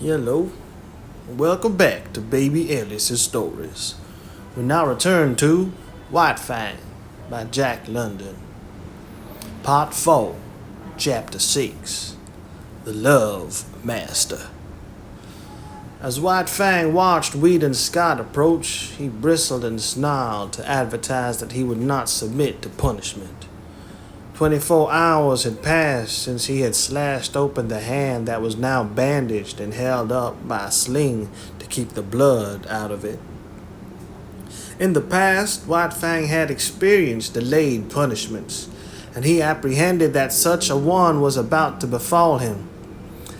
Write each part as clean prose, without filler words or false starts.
Hello, welcome back to Baby Alice's Stories. We now return to White Fang by Jack London. Part 4, Chapter 6, The Love Master. As White Fang watched Weedon Scott approach, he bristled and snarled to advertise that he would not submit to punishment. 24 hours had passed since he had slashed open the hand that was now bandaged and held up by a sling to keep the blood out of it. In the past, White Fang had experienced delayed punishments, and he apprehended that such a one was about to befall him.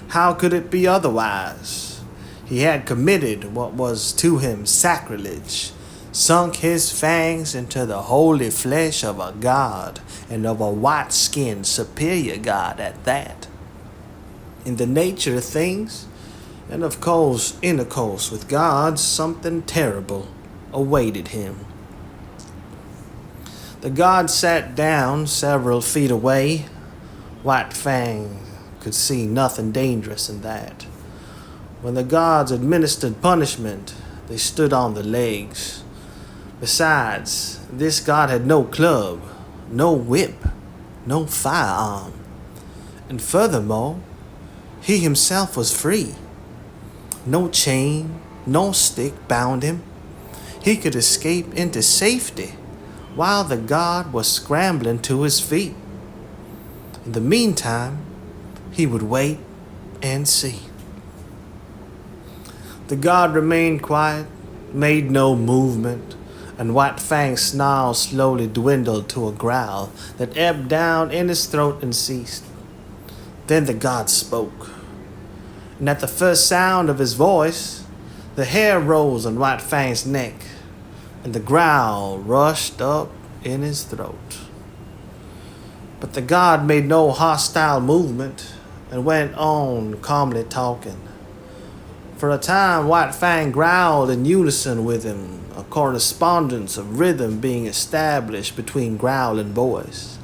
How could it be otherwise? He had committed what was to him sacrilege, sunk his fangs into the holy flesh of a god, and of a white-skinned superior god at that. In the nature of things, and of course intercourse with gods, something terrible awaited him. The god sat down several feet away. White Fang could see nothing dangerous in that. When the gods administered punishment, they stood on their legs. Besides, this god had no club, no whip, no firearm. And furthermore, he himself was free. No chain, no stick bound him. He could escape into safety while the god was scrambling to his feet. In the meantime, he would wait and see. The god remained quiet, made no movement, and White Fang's snarl slowly dwindled to a growl that ebbed down in his throat and ceased. Then the god spoke, and at the first sound of his voice, the hair rose on White Fang's neck, and the growl rushed up in his throat. But the god made no hostile movement and went on calmly talking. For a time, White Fang growled in unison with him, a correspondence of rhythm being established between growl and voice.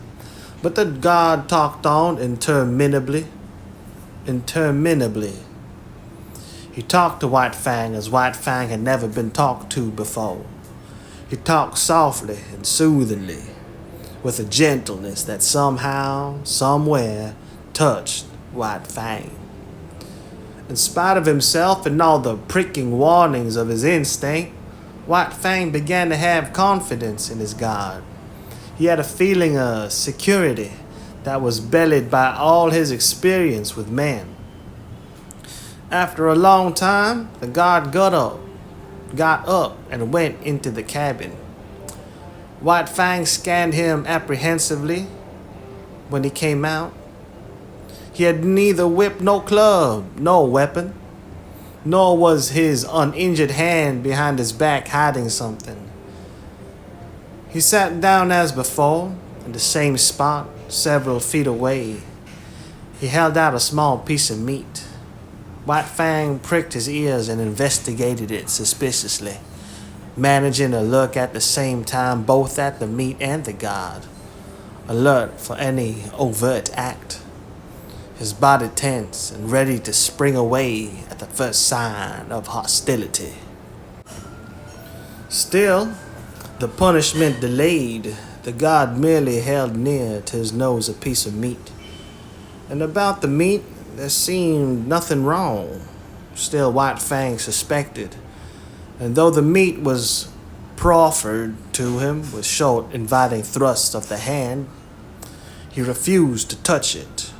But the god talked on interminably. He talked to White Fang as White Fang had never been talked to before. He talked softly and soothingly, with a gentleness that somehow, somewhere, touched White Fang. In spite of himself and all the pricking warnings of his instinct, White Fang began to have confidence in his god. He had a feeling of security that was bellied by all his experience with men. After a long time, the god got up and went into the cabin. White Fang scanned him apprehensively when he came out. He had neither whip nor club, nor weapon, nor was his uninjured hand behind his back hiding something. He sat down as before, in the same spot, several feet away. He held out a small piece of meat. White Fang pricked his ears and investigated it suspiciously, managing to look at the same time both at the meat and the god, alert for any overt act. His body tense and ready to spring away at the first sign of hostility. Still, the punishment delayed. The god merely held near to his nose a piece of meat. And about the meat, there seemed nothing wrong. Still, White Fang suspected. And though the meat was proffered to him with short, inviting thrusts of the hand, he refused to touch it.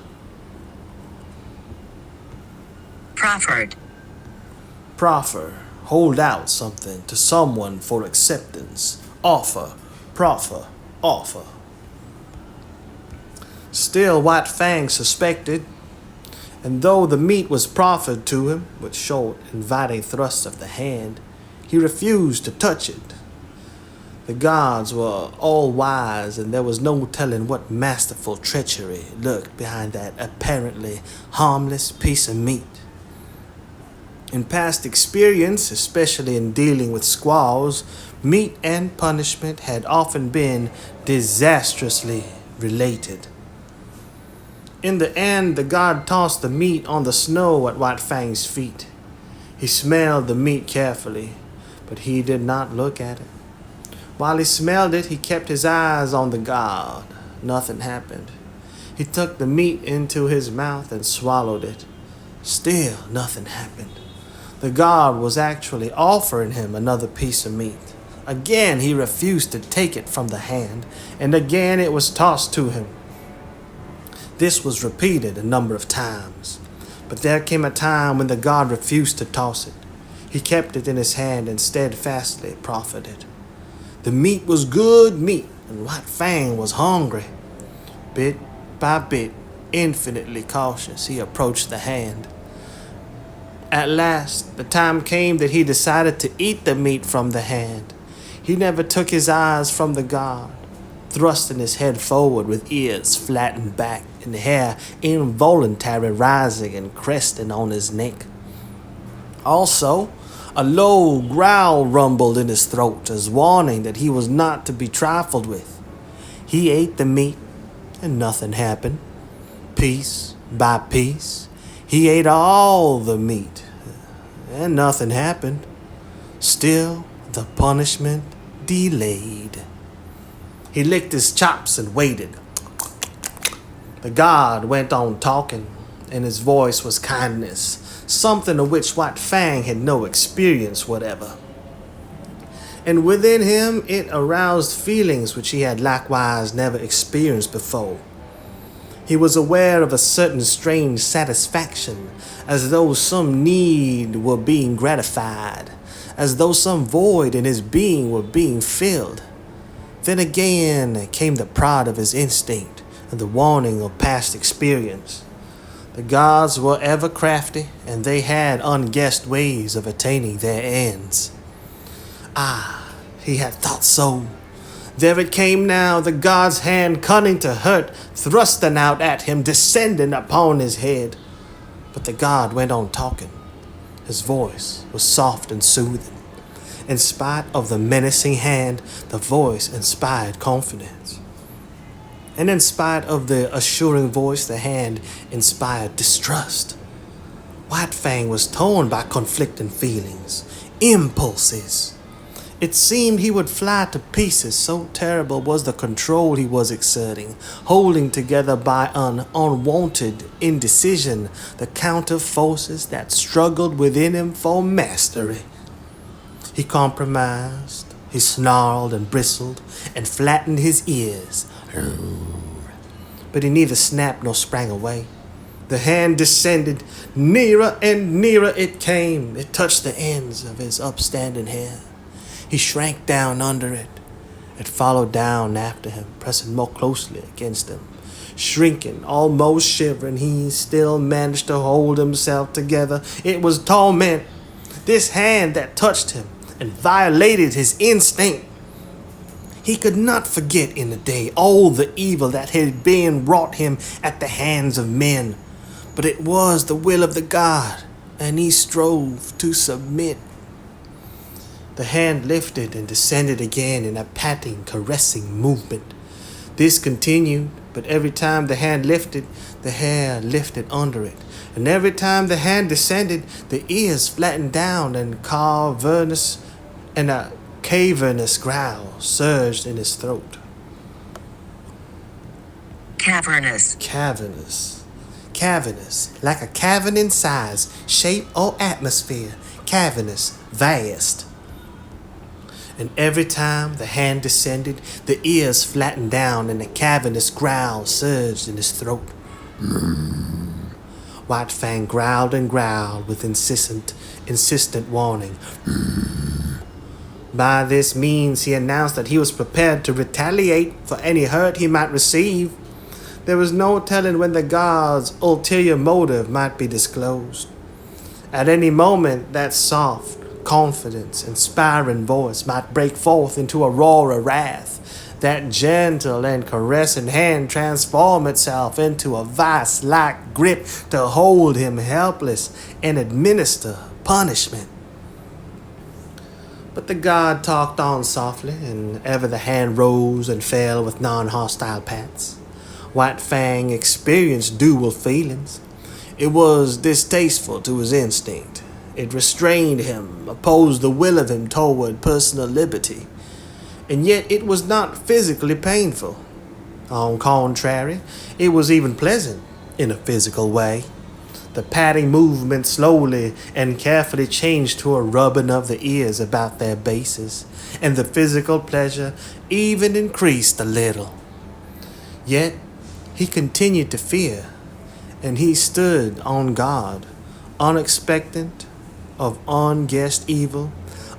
Proffer, hold out something to someone for acceptance. Offer, proffer, offer. Still, White Fang suspected, and though the meat was proffered to him with short, inviting thrusts of the hand, he refused to touch it. The gods were all wise, and there was no telling what masterful treachery lurked behind that apparently harmless piece of meat. In past experience, especially in dealing with squaws, meat and punishment had often been disastrously related. In the end, the god tossed the meat on the snow at White Fang's feet. He smelled the meat carefully, but he did not look at it. While he smelled it, he kept his eyes on the god. Nothing happened. He took the meat into his mouth and swallowed it. Still, nothing happened. The god was actually offering him another piece of meat. Again, he refused to take it from the hand, and again it was tossed to him. This was repeated a number of times, but there came a time when the god refused to toss it. He kept it in his hand and steadfastly proffered it. The meat was good meat, and White Fang was hungry. Bit by bit, infinitely cautious, he approached the hand. At last, the time came that he decided to eat the meat from the hand. He never took his eyes from the god, thrusting his head forward with ears flattened back and hair involuntarily rising and cresting on his neck. Also, a low growl rumbled in his throat as warning that he was not to be trifled with. He ate the meat, and nothing happened. Piece by piece, he ate all the meat, and nothing happened. Still, the punishment delayed. He licked his chops and waited. The god went on talking, and his voice was kindness, something of which White Fang had no experience whatever. And within him it aroused feelings which he had likewise never experienced before. He was aware of a certain strange satisfaction, as though some need were being gratified, as though some void in his being were being filled. Then again came the pride of his instinct and the warning of past experience. The gods were ever crafty, and they had unguessed ways of attaining their ends. He had thought so. There it came now, the god's hand cunning to hurt, thrusting out at him, descending upon his head. But the god went on talking. His voice was soft and soothing. In spite of the menacing hand, the voice inspired confidence. And in spite of the assuring voice, the hand inspired distrust. White Fang was torn by conflicting feelings, impulses. It seemed he would fly to pieces, so terrible was the control he was exerting, holding together by an unwanted indecision the counter forces that struggled within him for mastery. He compromised, he snarled and bristled and flattened his ears. But he neither snapped nor sprang away. The hand descended. Nearer and nearer it came. It touched the ends of his upstanding hair. He shrank down under it. It followed down after him, pressing more closely against him. Shrinking, almost shivering, he still managed to hold himself together. It was torment. This hand that touched him and violated his instinct. He could not forget in the day all the evil that had been wrought him at the hands of men. But it was the will of the god, and he strove to submit. The hand lifted and descended again in a patting, caressing movement. This continued, but every time the hand lifted, the hair lifted under it. And every time the hand descended, the ears flattened down and a cavernous growl surged in his throat. Cavernous, like a cavern in size, shape, or atmosphere. Cavernous, vast. And every time the hand descended, the ears flattened down and a cavernous growl surged in his throat. White Fang growled and growled with insistent warning. By this means, he announced that he was prepared to retaliate for any hurt he might receive. There was no telling when the god's ulterior motive might be disclosed. At any moment, that soft, confidence, inspiring voice might break forth into a roar of wrath. That gentle and caressing hand transform itself into a vice-like grip to hold him helpless and administer punishment. But the god talked on softly, and ever the hand rose and fell with non-hostile pats. White Fang experienced dual feelings. It was distasteful to his instinct. It restrained him, opposed the will of him toward personal liberty. And yet it was not physically painful. On contrary, it was even pleasant in a physical way. The patting movement slowly and carefully changed to a rubbing of the ears about their bases, and the physical pleasure even increased a little. Yet he continued to fear, and he stood on guard, unexpectant of unguessed evil,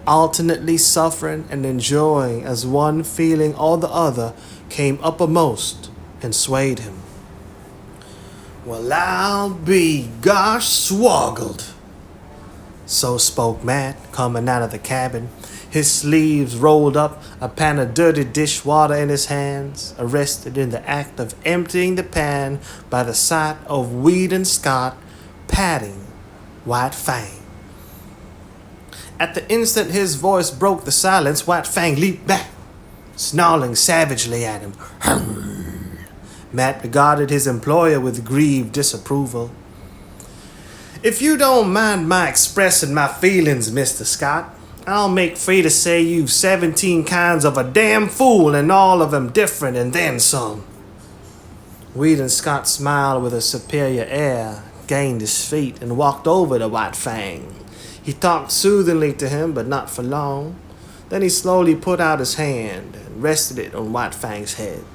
alternately suffering and enjoying as one feeling or the other came uppermost and swayed him. "Well, I'll be gosh swoggled," so spoke Matt, coming out of the cabin, his sleeves rolled up, a pan of dirty dishwater in his hands, arrested in the act of emptying the pan by the sight of Weedon Scott patting White Fang. At the instant his voice broke the silence, White Fang leaped back, snarling savagely at him. Matt regarded his employer with grieved disapproval. "If you don't mind my expressing my feelings, Mr. Scott, I'll make free to say you've 17 kinds of a damn fool and all of them different and then some." Weedon Scott smiled with a superior air, gained his feet, and walked over to White Fang. He talked soothingly to him, but not for long. Then he slowly put out his hand and rested it on White Fang's head,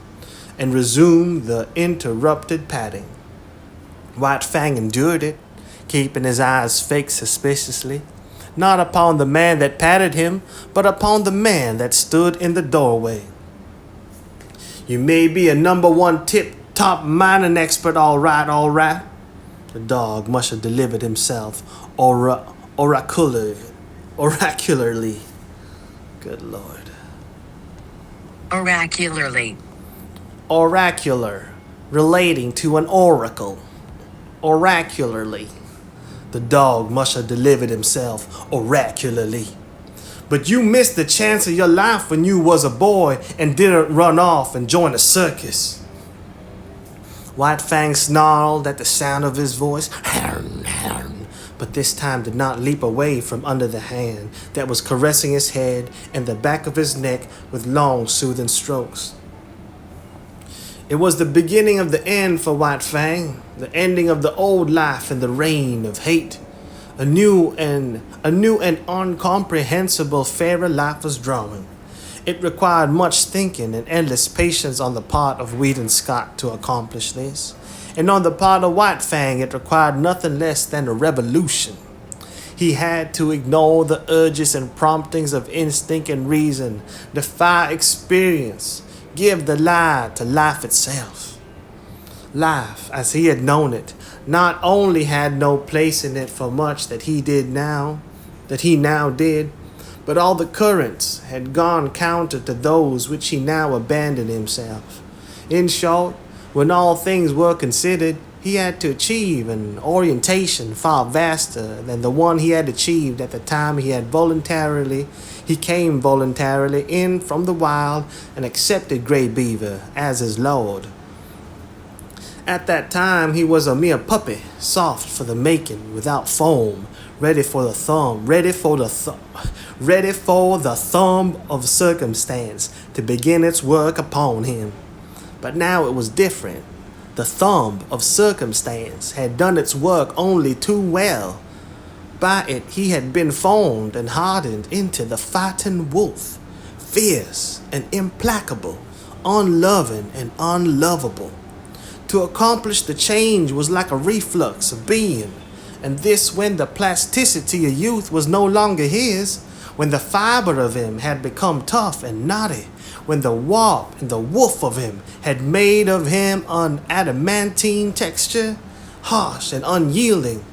and resumed the interrupted patting. White Fang endured it, keeping his eyes fixed suspiciously, not upon the man that patted him, but upon the man that stood in the doorway. "You may be a #1 tip-top mining expert, all right. The dog must have delivered himself oracularly. Good Lord. Oracularly. Oracular, relating to an oracle. Oracularly. The dog must have delivered himself oracularly. But you missed the chance of your life when you was a boy and didn't run off and join a circus." White Fang snarled at the sound of his voice, but this time did not leap away from under the hand that was caressing his head and the back of his neck with long, soothing strokes. It was the beginning of the end for White Fang, the ending of the old life and the reign of hate. A new and incomprehensible fairer life was drawing. It required much thinking and endless patience on the part of Weedon Scott to accomplish this, and on the part of White Fang it required nothing less than a revolution. He had to ignore the urges and promptings of instinct and reason, defy experience, give the lie to life itself. Life, as he had known it, not only had no place in it for much that he now did, but all the currents had gone counter to those which he now abandoned himself. In short, when all things were considered, he had to achieve an orientation far vaster than the one he had achieved at the time he came voluntarily in from the wild and accepted Grey Beaver as his lord. At that time he was a mere puppy, soft for the making, without foam, ready for the thumb of circumstance to begin its work upon him. But now it was different. The thumb of circumstance had done its work only too well. By it he had been formed and hardened into the fighting wolf, fierce and implacable, unloving and unlovable. To accomplish the change was like a reflux of being, and this when the plasticity of youth was no longer his, when the fiber of him had become tough and knotty, when the warp and the woof of him had made of him an adamantine texture, harsh and unyielding,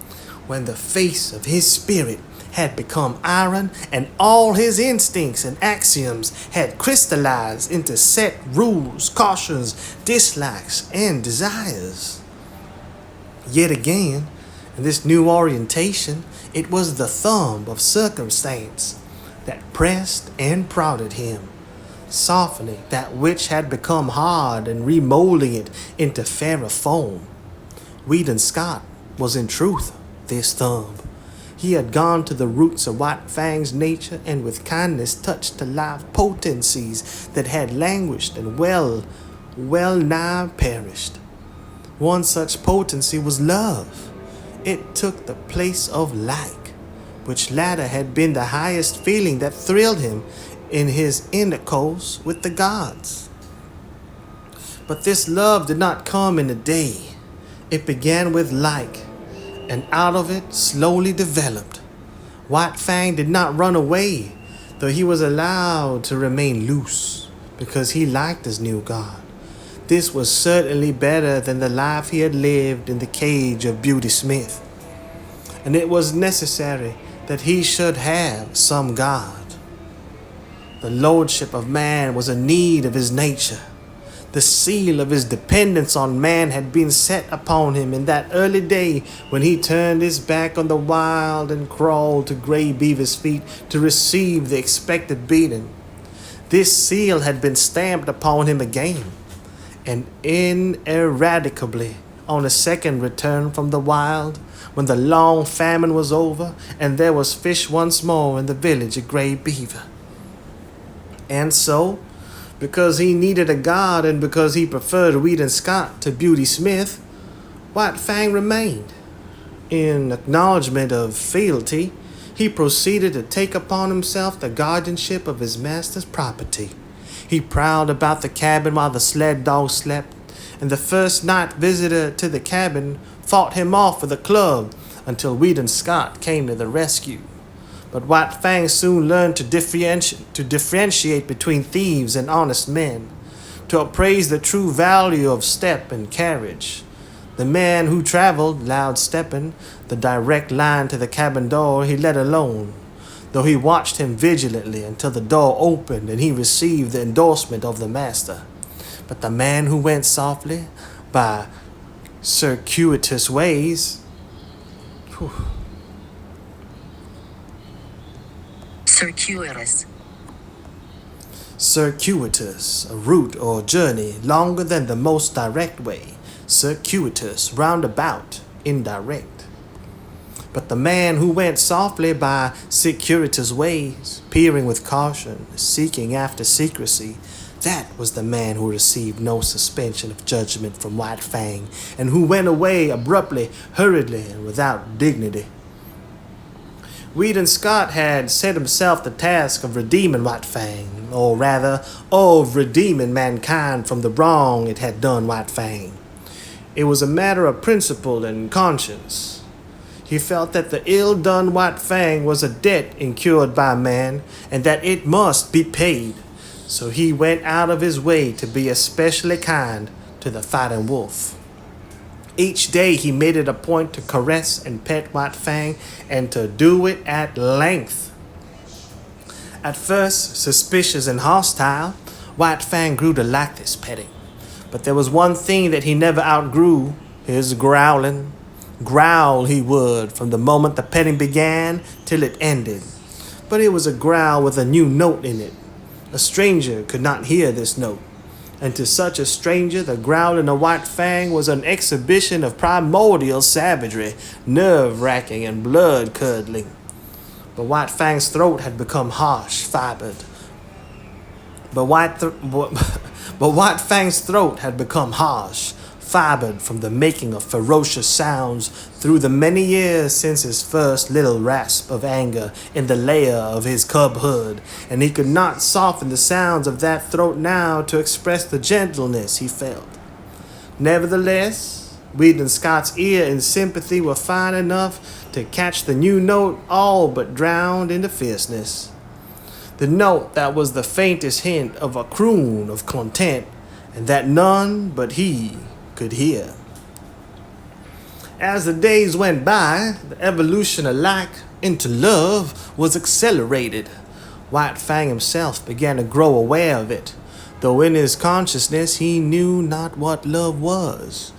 when the face of his spirit had become iron and all his instincts and axioms had crystallized into set rules, cautions, dislikes, and desires. Yet again, in this new orientation, it was the thumb of circumstance that pressed and prodded him. softening that which had become hard and remolding it into fairer foam. Weedon Scott was in truth this thumb. He had gone to the roots of White Fang's nature and with kindness touched the life potencies that had languished and well nigh perished. One such potency was love. It took the place of like, which latter had been the highest feeling that thrilled him in his intercourse with the gods. But this love did not come in a day. It began with like, and out of it slowly developed. White Fang did not run away, though he was allowed to remain loose, because he liked his new god. This was certainly better than the life he had lived in the cage of Beauty Smith, and it was necessary that he should have some god. The lordship of man was a need of his nature. The seal of his dependence on man had been set upon him in that early day when he turned his back on the wild and crawled to Gray Beaver's feet to receive the expected beating. This seal had been stamped upon him again, and ineradicably on a second return from the wild, when the long famine was over and there was fish once more in the village of Gray Beaver. And so, because he needed a god and because he preferred Weedon Scott to Beauty Smith, White Fang remained. In acknowledgement of fealty, he proceeded to take upon himself the guardianship of his master's property. He prowled about the cabin while the sled dog slept, and the first night visitor to the cabin fought him off with a club until Weedon Scott came to the rescue. But White Fang soon learned to differentiate between thieves and honest men, to appraise the true value of step and carriage. The man who traveled, loud stepping, the direct line to the cabin door he let alone, though he watched him vigilantly until the door opened and he received the endorsement of the master. But the man who went softly, by circuitous ways, Circuitous, a route or journey longer than the most direct way. Circuitous, roundabout, indirect. But the man who went softly by circuitous ways, peering with caution, seeking after secrecy, that was the man who received no suspension of judgment from White Fang, and who went away abruptly, hurriedly, and without dignity. Weedon Scott had set himself the task of redeeming White Fang, or rather, of redeeming mankind from the wrong it had done White Fang. It was a matter of principle and conscience. He felt that the ill done White Fang was a debt incurred by man, and that it must be paid. So he went out of his way to be especially kind to the fighting wolf. Each day he made it a point to caress and pet White Fang, and to do it at length. At first, suspicious and hostile, White Fang grew to like this petting. But there was one thing that he never outgrew, his growling. Growl he would from the moment the petting began till it ended. But it was a growl with a new note in it. A stranger could not hear this note. And to such a stranger, the growling of White Fang was an exhibition of primordial savagery, nerve-wracking and blood-curdling. But White Fang's throat had become harsh-fibered. But White Fang's throat had become harsh, fibered from the making of ferocious sounds through the many years since his first little rasp of anger in the lair of his cubhood, and he could not soften the sounds of that throat now to express the gentleness he felt. Nevertheless, Weedon Scott's ear and sympathy were fine enough to catch the new note all but drowned in the fierceness. The note that was the faintest hint of a croon of content, and that none but he could hear. As the days went by, the evolution alike into love was accelerated. White Fang himself began to grow aware of it, though in his consciousness he knew not what love was.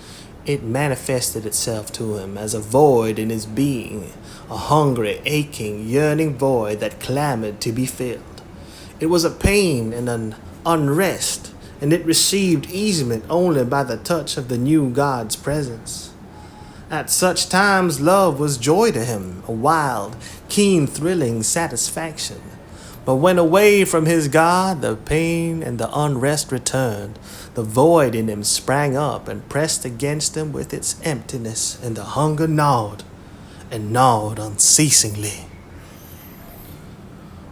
It manifested itself to him as a void in his being, a hungry, aching, yearning void that clamored to be filled. It was a pain and an unrest, and it received easement only by the touch of the new God's presence. At such times, love was joy to him, a wild, keen, thrilling satisfaction. But when away from his God, the pain and the unrest returned. The void in him sprang up and pressed against him with its emptiness, and the hunger gnawed and gnawed unceasingly.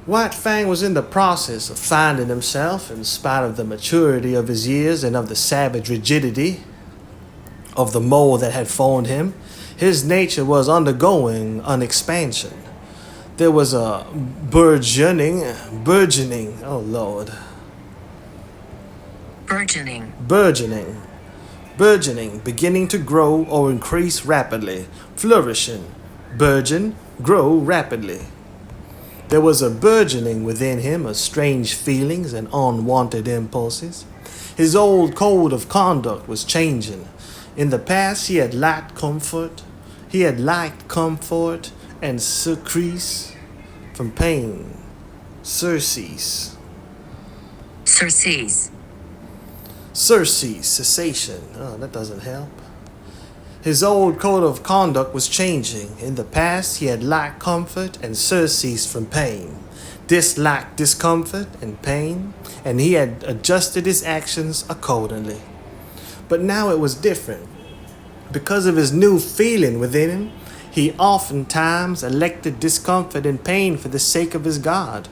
White Fang was in the process of finding himself, in spite of the maturity of his years and of the savage rigidity of the mold that had formed him. His nature was undergoing an expansion. There was a burgeoning, oh Lord. Burgeoning, beginning to grow or increase rapidly, flourishing, burgeon, grow rapidly. There was a burgeoning within him of strange feelings and unwanted impulses. His old code of conduct was changing. In the past, he had lacked comfort. And surcease from pain. Surcease, cessation. Oh, that doesn't help. His old code of conduct was changing. In the past, he had lacked comfort and surcease from pain. Disliked discomfort and pain, and he had adjusted his actions accordingly. But now it was different. Because of his new feeling within him, he oftentimes elected discomfort and pain for the sake of his God.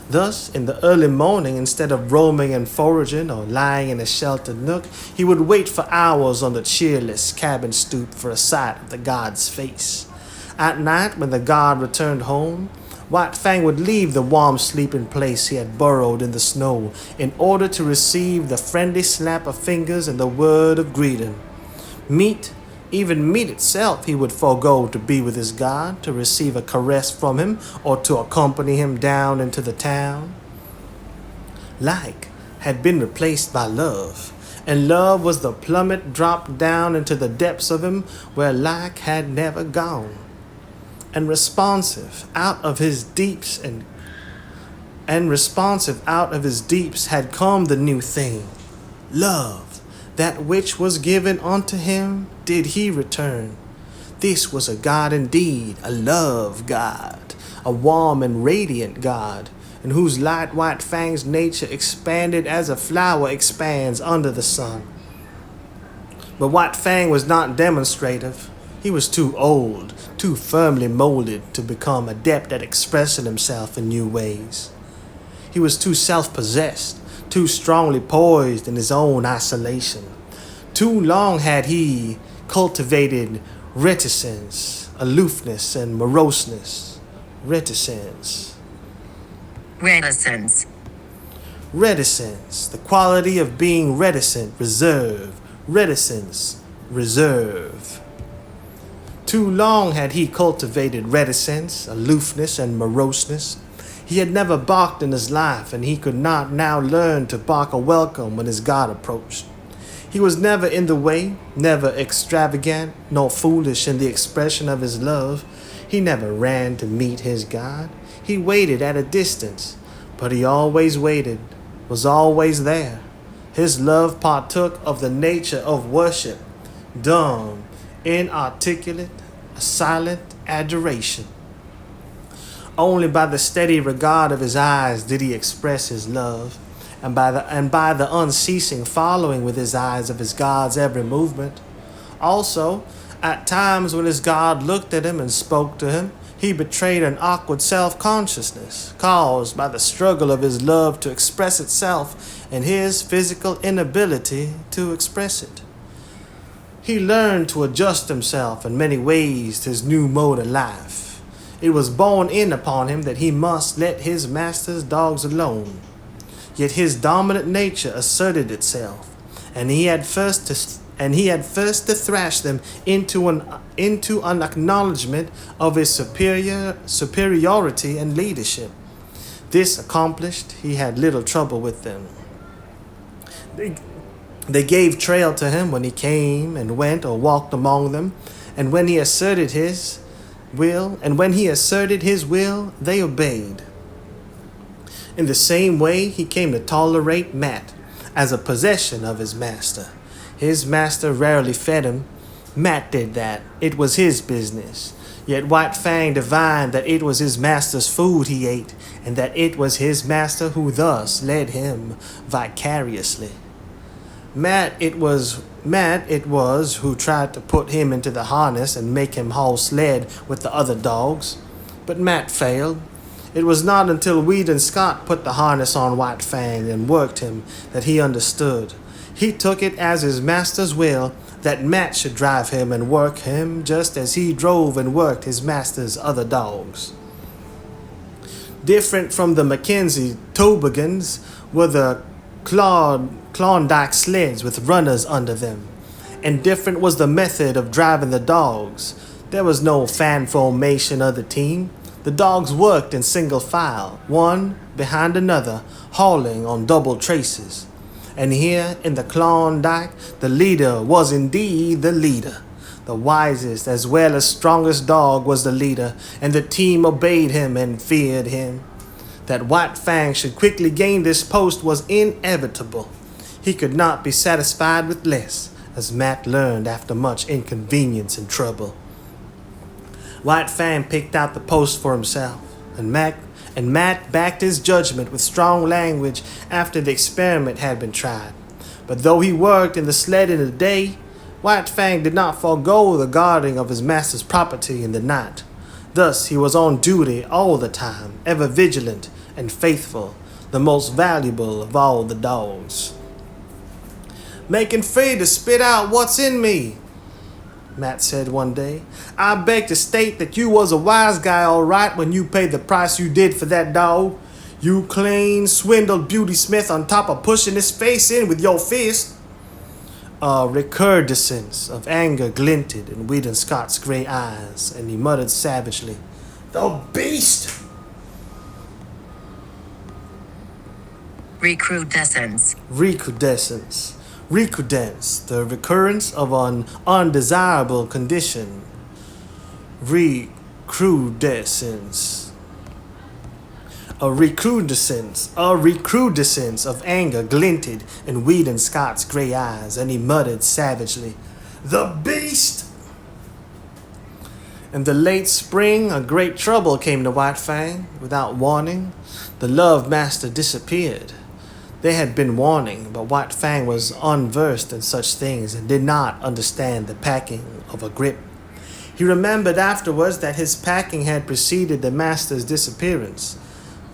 Thus, in the early morning, instead of roaming and foraging or lying in a sheltered nook, he would wait for hours on the cheerless cabin stoop for a sight of the God's face. At night, when the God returned home, White Fang would leave the warm sleeping place he had burrowed in the snow in order to receive the friendly snap of fingers and the word of greeting. Even meat itself he would forego to be with his God, to receive a caress from him, or to accompany him down into the town. Like had been replaced by love, and love was the plummet dropped down into the depths of him where like had never gone. And responsive out of his deeps had come the new thing, love. That which was given unto him did he return. This was a God indeed, a love God, a warm and radiant God, in whose light White Fang's nature expanded as a flower expands under the sun. But White Fang was not demonstrative. He was too old, too firmly molded to become adept at expressing himself in new ways. He was too self-possessed, too strongly poised in his own isolation. Too long had he cultivated reticence, aloofness, and moroseness. Reticence, the quality of being reticent, reserve. Reticence, reserve. Too long had he cultivated reticence, aloofness, and moroseness. He had never barked in his life, and he could not now learn to bark a welcome when his God approached. He was never in the way, never extravagant, nor foolish in the expression of his love. He never ran to meet his God. He waited at a distance, but he always waited, was always there. His love partook of the nature of worship, dumb, inarticulate, a silent adoration. Only by the steady regard of his eyes did he express his love, and by the unceasing following with his eyes of his God's every movement. Also, at times when his God looked at him and spoke to him, he betrayed an awkward self-consciousness caused by the struggle of his love to express itself and his physical inability to express it. He learned to adjust himself in many ways to his new mode of life. It was borne in upon him that he must let his master's dogs alone. Yet his dominant nature asserted itself, and he had first to thrash them into an acknowledgement of his superiority and leadership. This accomplished, he had little trouble with them. They gave trail to him when he came and went or walked among them, and when he asserted his will, they obeyed. In the same way, he came to tolerate Matt as a possession of his master. His master rarely fed him. Matt did that. It was his business. Yet White Fang divined that it was his master's food he ate, and that it was his master who thus led him vicariously. Matt it was who tried to put him into the harness and make him haul sled with the other dogs. But Matt failed. It was not until Weedon Scott put the harness on White Fang and worked him that he understood. He took it as his master's will that Matt should drive him and work him just as he drove and worked his master's other dogs. Different from the Mackenzie toboggans were the Klondike sleds with runners under them, and different was the method of driving the dogs. There was no fan formation of the team. The dogs worked in single file, one behind another, hauling on double traces. And here in the Klondike, the leader was indeed the leader. The wisest as well as strongest dog was the leader, and the team obeyed him and feared him. That White Fang should quickly gain this post was inevitable. He could not be satisfied with less, as Matt learned after much inconvenience and trouble. White Fang picked out the post for himself, and Matt backed his judgment with strong language after the experiment had been tried. But though he worked in the sled in the day, White Fang did not forego the guarding of his master's property in the night. Thus he was on duty all the time, ever vigilant and faithful, the most valuable of all the dogs. "Making free to spit out what's in me," Matt said one day. "I beg to state that you was a wise guy all right when you paid the price you did for that dog. You clean swindled Beauty Smith on top of pushing his face in with your fist." A recrudescence of anger glinted in Weedon Scott's gray eyes, and he muttered savagely, "The beast!" Recrudescence. Recrudescence, the recurrence of an undesirable condition. Recrudescence. A recrudescence of anger glinted in Weedon Scott's gray eyes, and he muttered savagely, "The beast!" In the late spring, a great trouble came to White Fang. Without warning, the Love Master disappeared. They had been warning, but White Fang was unversed in such things and did not understand the packing of a grip. He remembered afterwards that his packing had preceded the master's disappearance,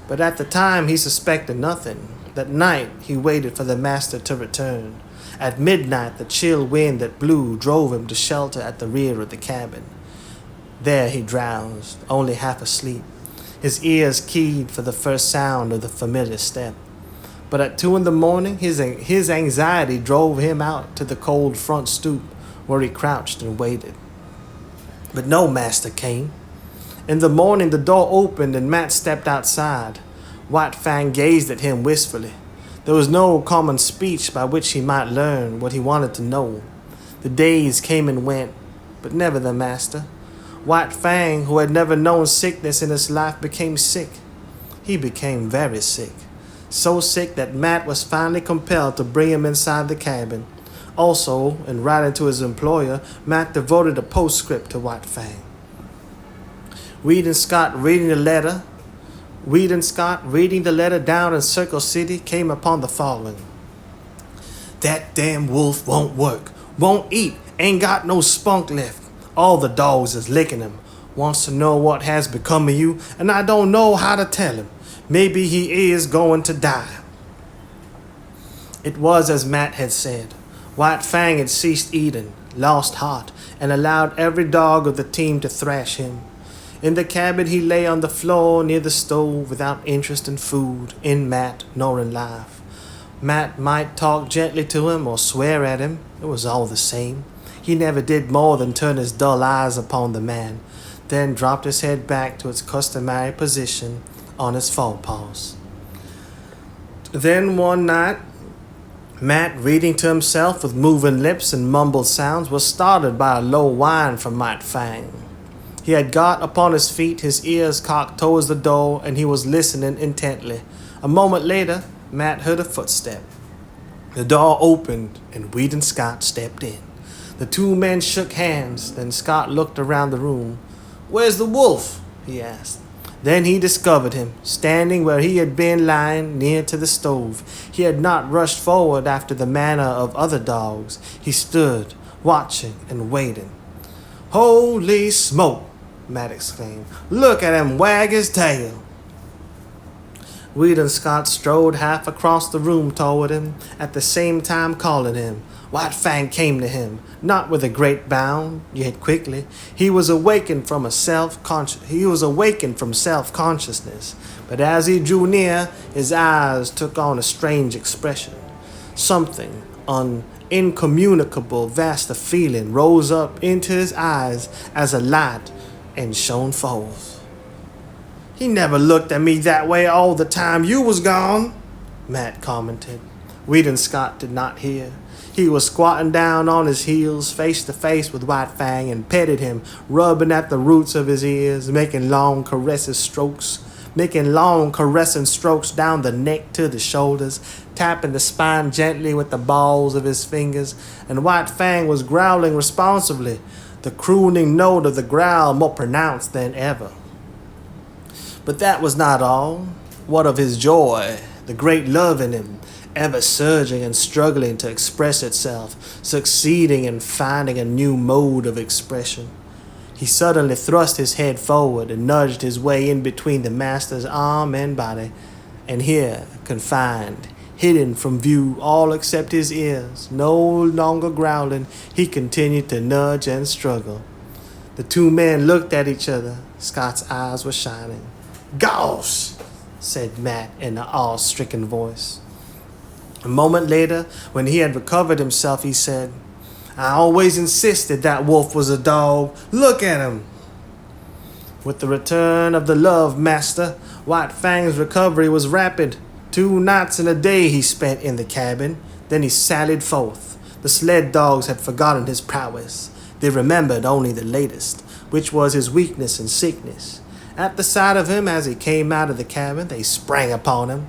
but at the time he suspected nothing. That night he waited for the master to return. At midnight the chill wind that blew drove him to shelter at the rear of the cabin. There he drowsed, only half asleep, his ears keyed for the first sound of the familiar step. But at 2 a.m, his anxiety drove him out to the cold front stoop, where he crouched and waited. But no master came. In the morning the door opened and Matt stepped outside. White Fang gazed at him wistfully. There was no common speech by which he might learn what he wanted to know. The days came and went, but never the master. White Fang, who had never known sickness in his life, became sick. He became very sick. So sick that Matt was finally compelled to bring him inside the cabin. Also, in writing to his employer, Matt devoted a postscript to White Fang. Weedon Scott reading the letter down in Circle City came upon the following. "That damn wolf won't work, won't eat, ain't got no spunk left. All the dogs is licking him. Wants to know what has become of you, and I don't know how to tell him. Maybe he is going to die." It was as Matt had said. White Fang had ceased eating, lost heart, and allowed every dog of the team to thrash him. In the cabin he lay on the floor near the stove without interest in food, in Matt, nor in life. Matt might talk gently to him or swear at him. It was all the same. He never did more than turn his dull eyes upon the man, then dropped his head back to its customary position on his forepaws. Then one night, Matt, reading to himself with moving lips and mumbled sounds, was startled by a low whine from White Fang. He had got upon his feet, his ears cocked towards the door, and he was listening intently. A moment later, Matt heard a footstep. The door opened, and Weed and Scott stepped in. The two men shook hands, then Scott looked around the room. "Where's the wolf?" he asked. Then he discovered him, standing where he had been lying near to the stove. He had not rushed forward after the manner of other dogs. He stood, watching and waiting. "Holy smoke!" Matt exclaimed. "Look at him wag his tail." Weed and Scott strode half across the room toward him, at the same time calling him. White Fang came to him, not with a great bound, yet quickly. He was awakened from self-consciousness, but as he drew near, his eyes took on a strange expression. Something incommunicable, vast of feeling rose up into his eyes as a light and shone forth. "He never looked at me that way all the time you was gone," Matt commented. Weed and Scott did not hear. He was squatting down on his heels, face to face with White Fang, and petted him, rubbing at the roots of his ears, making long caressing strokes down the neck to the shoulders, tapping the spine gently with the balls of his fingers, and White Fang was growling responsively, the crooning note of the growl more pronounced than ever. But that was not all. What of his joy, the great love in him, ever surging and struggling to express itself, succeeding in finding a new mode of expression? He suddenly thrust his head forward and nudged his way in between the master's arm and body, and here, confined, hidden from view all except his ears, no longer growling, he continued to nudge and struggle. The two men looked at each other. Scott's eyes were shining. "Gosh!" said Matt in an awe-stricken voice. A moment later, when he had recovered himself, he said, "I always insisted that wolf was a dog. Look at him." With the return of the love master, White Fang's recovery was rapid. 2 nights and a day he spent in the cabin. Then he sallied forth. The sled dogs had forgotten his prowess. They remembered only the latest, which was his weakness and sickness. At the sight of him as he came out of the cabin, they sprang upon him.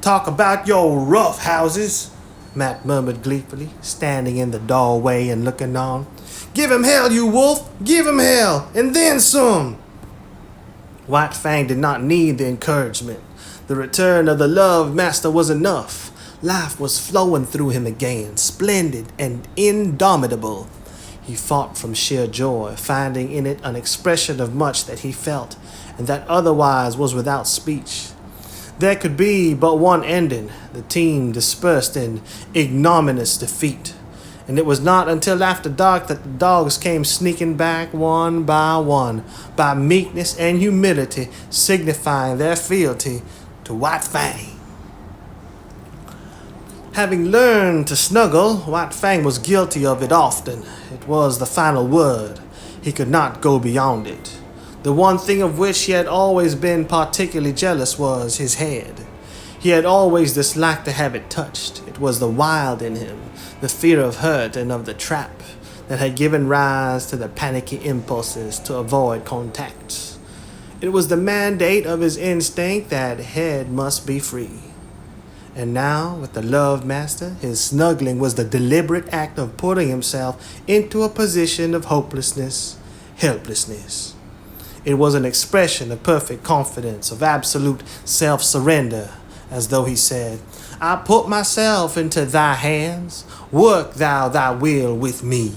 "Talk about your rough houses," Matt murmured gleefully, standing in the doorway and looking on. "Give him hell, you wolf! Give him hell, and then some!" White Fang did not need the encouragement. The return of the love master was enough. Life was flowing through him again, splendid and indomitable. He fought from sheer joy, finding in it an expression of much that he felt, and that otherwise was without speech. There could be but one ending. The team dispersed in ignominious defeat, and it was not until after dark that the dogs came sneaking back one, by meekness and humility, signifying their fealty to White Fang. Having learned to snuggle, White Fang was guilty of it often. It was the final word. He could not go beyond it. The one thing of which he had always been particularly jealous was his head. He had always disliked to have it touched. It was the wild in him, the fear of hurt and of the trap, that had given rise to the panicky impulses to avoid contacts. It was the mandate of his instinct that head must be free. And now, with the love master, his snuggling was the deliberate act of putting himself into a position of hopelessness, helplessness. It was an expression of perfect confidence, of absolute self-surrender, as though he said, "I put myself into thy hands, work thou thy will with me."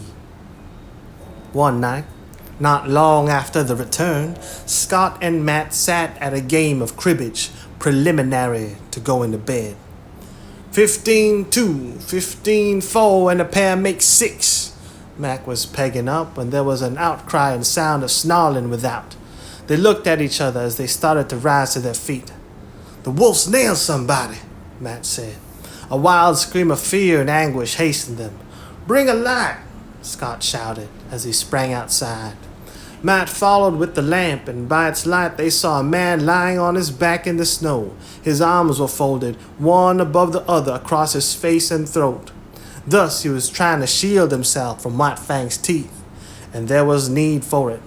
One night, not long after the return, Scott and Matt sat at a game of cribbage preliminary to going to bed. 15-2, 15-4, and a pair makes 6. Mac was pegging up when there was an outcry and sound of snarling without. They looked at each other as they started to rise to their feet. "The wolf's nailed somebody," Matt said. A wild scream of fear and anguish hastened them. "Bring a light," Scott shouted as he sprang outside. Matt followed with the lamp, and by its light they saw a man lying on his back in the snow. His arms were folded, one above the other, across his face and throat. Thus he was trying to shield himself from White Fang's teeth, and there was need for it.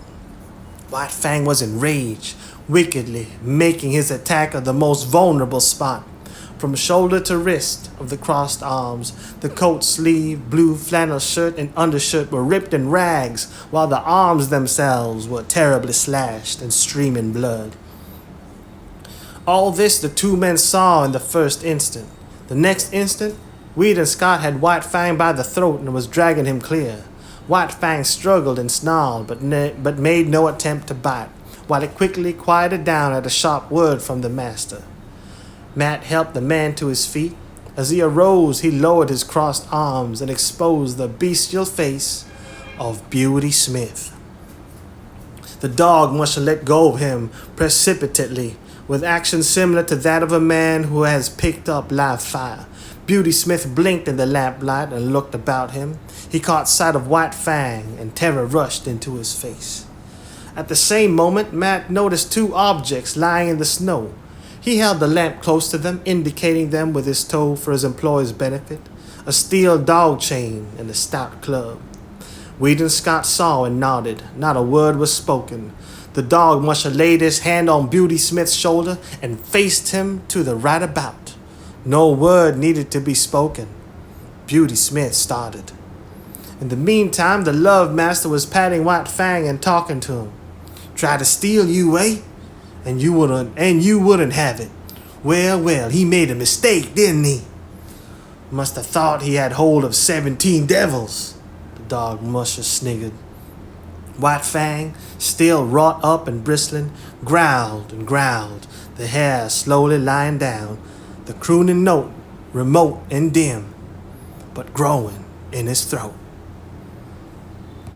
White Fang was enraged, wickedly making his attack of the most vulnerable spot. From shoulder to wrist of the crossed arms, the coat sleeve, blue flannel shirt, and undershirt were ripped in rags, while the arms themselves were terribly slashed and streaming blood. All this the two men saw in the first instant. The next instant, Weed and Scott had White Fang by the throat and was dragging him clear. White Fang struggled and snarled, but made no attempt to bite, while it quickly quieted down at a sharp word from the master. Matt helped the man to his feet. As he arose, he lowered his crossed arms and exposed the bestial face of Beauty Smith. The dog must have let go of him precipitately, with action similar to that of a man who has picked up live fire. Beauty Smith blinked in the lamplight and looked about him. He caught sight of White Fang, and terror rushed into his face. At the same moment, Matt noticed two objects lying in the snow. He held the lamp close to them, indicating them with his toe for his employer's benefit, a steel dog chain and a stout club. Weed and Scott saw and nodded. Not a word was spoken. The dog must have laid his hand on Beauty Smith's shoulder and faced him to the right about. No word needed to be spoken. Beauty Smith started. In the meantime, the love master was patting White Fang and talking to him. Try to steal you, eh? And you wouldn't have it. Well, he made a mistake, didn't he? Must have thought he had hold of 17 devils. The dog must have sniggered. White Fang, still wrought up and bristling, growled and growled, the hair slowly lying down, the crooning note remote and dim, but growing in his throat.